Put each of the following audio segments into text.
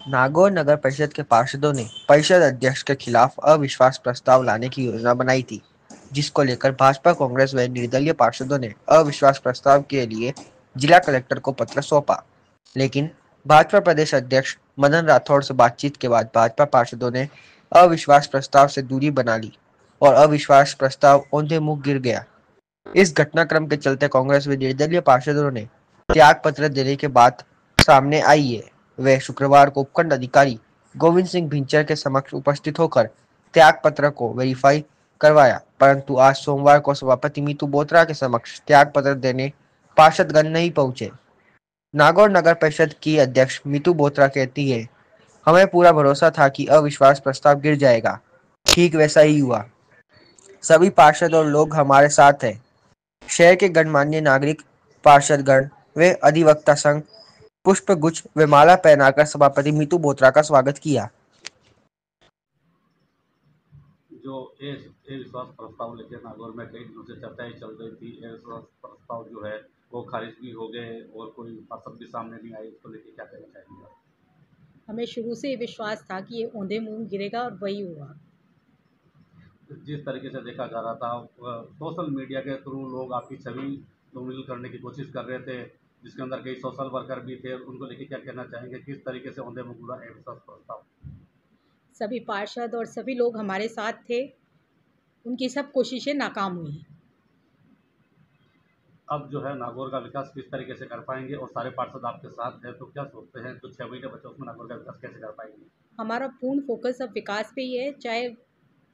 नागौर नगर परिषद के पार्षदों ने परिषद अध्यक्ष के खिलाफ अविश्वास प्रस्ताव लाने की योजना बनाई थी, जिसको लेकर भाजपा, कांग्रेस व निर्दलीय पार्षदों ने अविश्वास प्रस्ताव के लिए जिला कलेक्टर को पत्र सौंपा। लेकिन भाजपा प्रदेश अध्यक्ष मदन राठौड़ से बातचीत के बाद भाजपा पार्षदों ने अविश्वास प्रस्ताव से दूरी बना ली और अविश्वास प्रस्ताव औंधे मुंह गिर गया। इस घटनाक्रम के चलते कांग्रेस व निर्दलीय पार्षदों ने त्याग पत्र देने की बात सामने आई है। वे शुक्रवार को उपखंड अधिकारी गोविंद सिंह भिंचर के समक्ष उपस्थित होकर त्याग पत्र को वेरीफाई करवाया, परंतु आज सोमवार को सभापति मीतू बोत्रा के समक्ष त्याग पत्र देने पार्षदगण नहीं पहुंचे। नागौर नगर परिषद की अध्यक्ष मीतू बोत्रा कहती है, हमें पूरा भरोसा था कि अविश्वास प्रस्ताव गिर जाएगा। ठीक वैसा ही हुआ। सभी पार्षद और लोग हमारे साथ हैं। शहर के गणमान्य नागरिक, पार्षदगण व अधिवक्ता संघ पुष्प गुच्छ व माला पहनाकर सभापति मीतू बोत्रा का स्वागत किया। जो विश्वास प्रस्ताव लेकर नागौर में कई दिनों से चर्चाएं चल रही थी, विश्वास प्रस्ताव जो है वो खारिज भी हो गए और कोई पार्षद भी सामने नहीं आए, उसको लेकर क्या कहना चाहेंगे? हमें शुरू से ये विश्वास था कि ये औंधे मुंह गिरेगा और वही हुआ। जिस तरीके से देखा जा रहा था, सोशल मीडिया के थ्रू लोग आपकी छवि धूमिल करने की कोशिश कर रहे थे, जिसके अंदर कई सोशल वर्कर भी थे, उनको लेकर क्या कहना चाहेंगे? किस तरीके से औंधे मुंह गिरा विश्वास प्रस्ताव? सभी पार्षद और सभी लोग हमारे साथ थे, उनकी सब कोशिशें नाकाम हुई। अब जो है नागौर का विकास किस तरीके से कर पाएंगे और सारे पार्षद आपके साथ हैं, तो क्या सोचते हैं तो 6 महीने बचे उसमें नागौर का विकास कैसे कर पाएंगे? हमारा पूर्ण फोकस अब विकास पे ही है, चाहे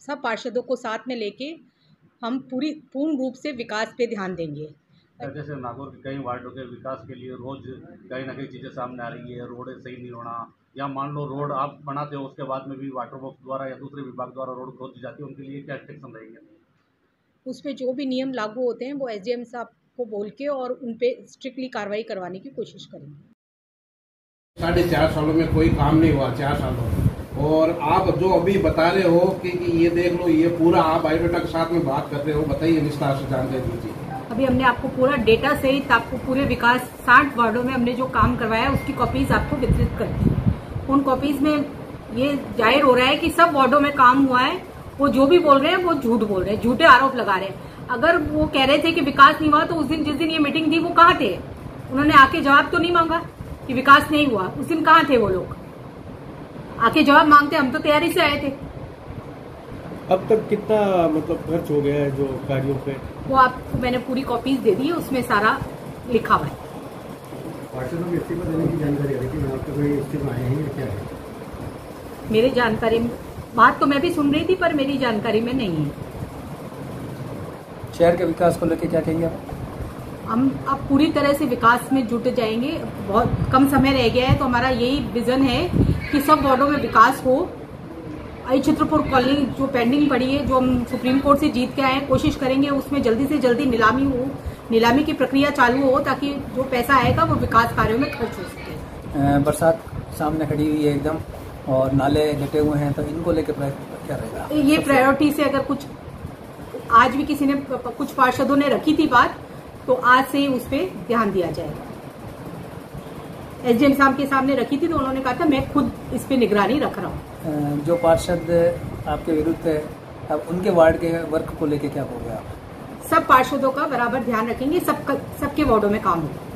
सब पार्षदों को साथ में लेके हम पूर्ण रूप से विकास पे ध्यान देंगे। जैसे नागौर के कई वार्डों के विकास के लिए रोज कहीं ना कहीं चीज़ें सामने आ रही है, रोडें सही नहीं होना, या मान लो रोड आप बनाते हो उसके बाद में भी वाटर वर्क्स द्वारा या दूसरे विभाग द्वारा रोड खोद दी जाती है, उनके लिए क्या रिस्ट्रिक्शन रहेंगे? उसमें जो भी नियम लागू होते हैं वो एसडीएम साहब को बोल के और उन पे स्ट्रिक्टली कार्रवाई करवाने की कोशिश करेंगे। 4.5 सालों में कोई काम नहीं हुआ, 4 सालों में। और आप जो अभी बता रहे हो कि ये देख लो, ये पूरा आप बायोडाटा के साथ में बात कर रहे हो, बताइए विस्तार से जानकारी दीजिए। अभी हमने आपको पूरा डेटा सहित आपको पूरे विकास 60 वार्डों में हमने जो काम करवाया है उसकी कॉपीज आपको वितरित करती है। उन कॉपीज में ये जाहिर हो रहा है कि सब वार्डों में काम हुआ है। वो जो भी बोल रहे हैं वो झूठ बोल रहे हैं, झूठे आरोप लगा रहे हैं। अगर वो कह रहे थे कि विकास नहीं हुआ तो उस दिन जिस दिन ये मीटिंग थी वो कहाँ थे? उन्होंने आके जवाब तो नहीं मांगा कि विकास नहीं हुआ। उस दिन कहाँ थे वो लोग? आके जवाब मांगते, हम तो तैयारी से आए थे। अब तक कितना मतलब खर्च हो गया है जो कार्यों पे? वो आपको मैंने पूरी कॉपीज दे दी है, उसमें सारा लिखा हुआ है। पार्षदों को इस्तीफा देने की जानकारी आ रही थी, आपको कोई इस्तीफा आए हैं या क्या है? मेरी जानकारी में बात तो मैं भी सुन रही थी, पर मेरी जानकारी में नहीं है। शहर के विकास को लेकर क्या कहेंगे आप? हम अब पूरी तरह से विकास में जुट जाएंगे। बहुत कम समय रह गया है, तो हमारा यही विजन है कि सब वार्डों में विकास हो। छत्रपुर कॉलोनी जो पेंडिंग पड़ी है, जो हम सुप्रीम कोर्ट से जीत के आए हैं, कोशिश करेंगे उसमें जल्दी से जल्दी नीलामी हो, नीलामी की प्रक्रिया चालू हो, ताकि जो पैसा आएगा वो विकास कार्यों में खर्च हो सके। बरसात सामने खड़ी हुई है एकदम और नाले लटे हुए हैं, तो इनको लेकर क्या रहेगा? ये प्रायोरिटी से अगर कुछ आज भी किसी ने कुछ पार्षदों ने रखी थी बात, तो आज से ही उस पर ध्यान दिया जाएगा। एसडीएम साहब के सामने रखी थी तो उन्होंने कहा था मैं खुद इस पे निगरानी रख रहा हूँ। जो पार्षद आपके विरुद्ध है, अब उनके वार्ड के वर्क को लेकर क्या होगा? सब पार्षदों का बराबर ध्यान रखेंगे, सबके वार्डों में काम होगा।